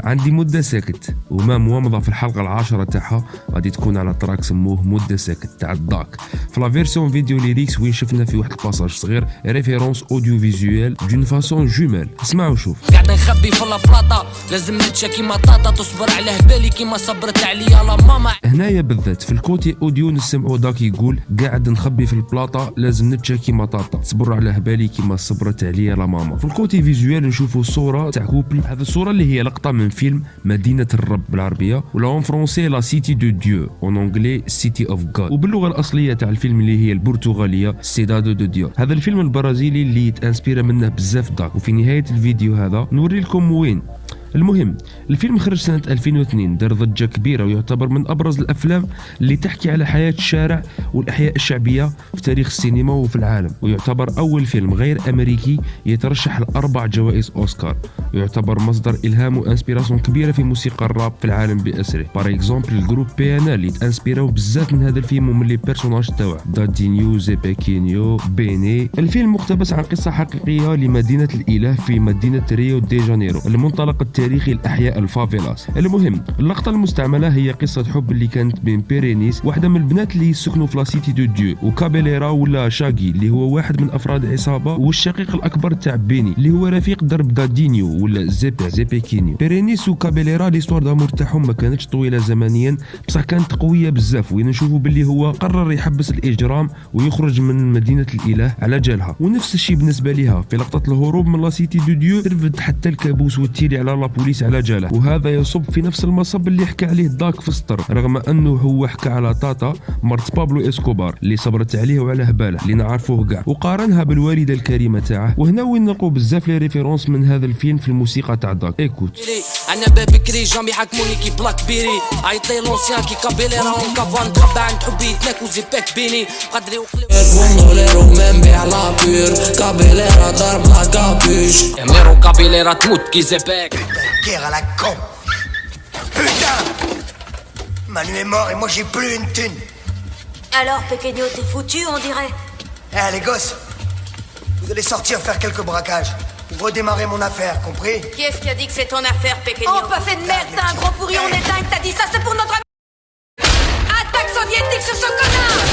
عندي مدة ساكت وما موامضة في الحلقة العاشرة تاعها غادي تكون على تراك سموه مدة ساكت تاع الداك. في لا فيرسيون فيديو ليريكس وين شفنا في واحد الباساج صغير ريفيرونس اوديو فيزوال دون فاسون جومال. اسمع وشوف. قاعد نخبي في البلاطة لازم نتشا كيما طاطا تصبر على هبالي كيما صبرت عليا لا ماما. هنايا بالذات في الكوتي اوديو نسمعوا داك يقول قاعد نخبي في البلاطة لازم نتشا كيما طاطا تصبر على هبالي كيما صبرت عليا لا ماما. في الكوتي فيزوال نشوفوا صورة تاع كوبل. هذه الصورة اللي هي لقطة من فيلم مدينة الرب بالعربية ولا اون فرونسي لا سيتي دو ديو اون انجلي سيتي اوف غاد وباللغة الأصلية تاع الفيلم اللي هي البرتغالية سيدادو دو ديو. هذا الفيلم البرازيلي اللي تانسبيرا منه بزاف داك. وفي نهاية الفيديو هذا نوري لكم وين. المهم الفيلم خرج سنة 2002 دار ضجة كبيرة ويعتبر من أبرز الأفلام اللي تحكي على حياة الشارع والأحياء الشعبية في تاريخ السينما وفي العالم. ويعتبر أول فيلم غير أمريكي يترشح ل4 جوائز أوسكار. ويعتبر مصدر إلهام وإنسبيراسيون كبيرة في موسيقى الراب في العالم بأسره. بار إكزومبل الجروب بيانا اللي تانسبيراو بزاف من هذا الفيلم ومن لي بيرسوناج تاوعه دادينيو زيبيكينيو بيني. الفيلم مقتبس عن قصة حقيقية لمدينة الإله في مدينة ريو دي جانيرو المنطلق التاريخي الأحياء الفافيلاس. المهم اللقطة المستعملة هي قصة حب اللي كانت بين بيرينيس واحدة من البنات اللي يسكنوا في لاسيتي دو ديو وكابيليرا ولا شاغي اللي هو واحد من أفراد عصابة والشقيق الأكبر تاع بيني اللي هو رفيق درب دادينيو ولا زيبيكينيو. بيرينيس وكابيليرا ليستوار دامور تاعهم ما كانتش طويلة زمنيا بصح كانت قوية بزاف. وين نشوفوا باللي هو قرر يحبس الإجرام ويخرج من مدينة الإله على جالها. ونفس الشيء بالنسبة لها في لقطة الهروب من لاسيتي دو ديو ترفد حتى الكابوس والتيري على لابوليس على جاله. وهذا يصب في نفس المصب اللي حكى عليه داك في السطر رغم انه هو حكى على طاطا مرت بابلو اسكوبار اللي صبرت عليه وعلى هباله اللي نعرفوه كاع وقارنها بالوالده الكريمه تاعه. وهنا وين نلقوا بزاف لي ريفيرونس من هذا الفيلم في الموسيقى تاع داك. ايكوت انا بابي كري جامي حكموني كي بلاك بيري عيطي لونسيان كي كابيليرا اون كافان تربع عند حبي تناك وزيباك بيني قدري وخلي من بيع لا بير كابيليرا ضرب لا كابوش ميرو كابيليرا تموت كي زيباك. Guerre à la con. Putain, Manu est mort et moi j'ai plus une thune. Alors, Pequeño, t'es foutu, on dirait. Eh les gosses, vous allez sortir faire quelques braquages. Redémarrer mon affaire, compris? Qui est-ce qui a dit que c'est ton affaire, Pequeño? Oh, pas fait de merde, t'as un gros pourri, on est dingue, t'as dit ça, c'est pour notre... Attaque soviétique sur ce connard!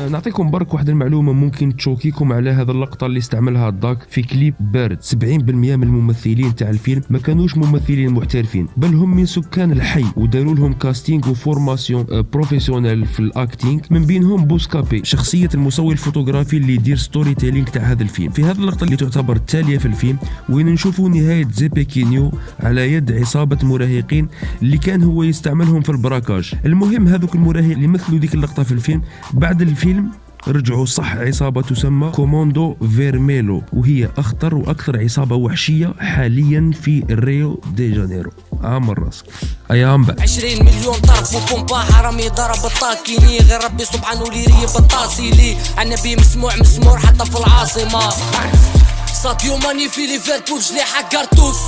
نعطيكم برك واحد المعلومة ممكن تشوكيكم على هذا اللقطة اللي استعملها داك في كليب بارد. 70% من الممثلين تاع الفيلم ما كانوش ممثلين محترفين بل هم من سكان الحي وداروا لهم كاستينغ وفورماسيون بروفيسيونيل في الاكتينغ. من بينهم بوسكابي شخصية المسوي الفوتوغرافي اللي يدير ستوري تيلينغ تاع هذا الفيلم. في هذه اللقطة اللي تعتبر التالية في الفيلم وين نشوفوا نهاية زيبيكينيو على يد عصابة مراهقين اللي كان هو يستعملهم في البراكاج. المهم هذوك المراهقين اللي مثلوا ديك اللقطة في الفيلم بعد الفيلم رجعوا صح عصابة تسمى كوموندو فيرميلو وهي أخطر وأكثر عصابة وحشية حاليا في ريو دي جانيرو. عامر راسك أيام بقى 20 مليون طرف وبومبا حرامي ضرب الطاكيني غير ربي سبحانه ليري بالطاسي لي النبي مسموع حتى في العاصمة ساتيو ماني في ليفربول جليحة كارتوس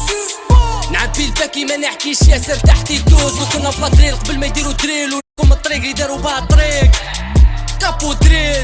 نعبي الباكي ما نحكيش ياسر تحتي دوز وكنا في لادريل قبل ما يديروا دريل ولكم الطريق اللي داروا بها طريق كابو دريل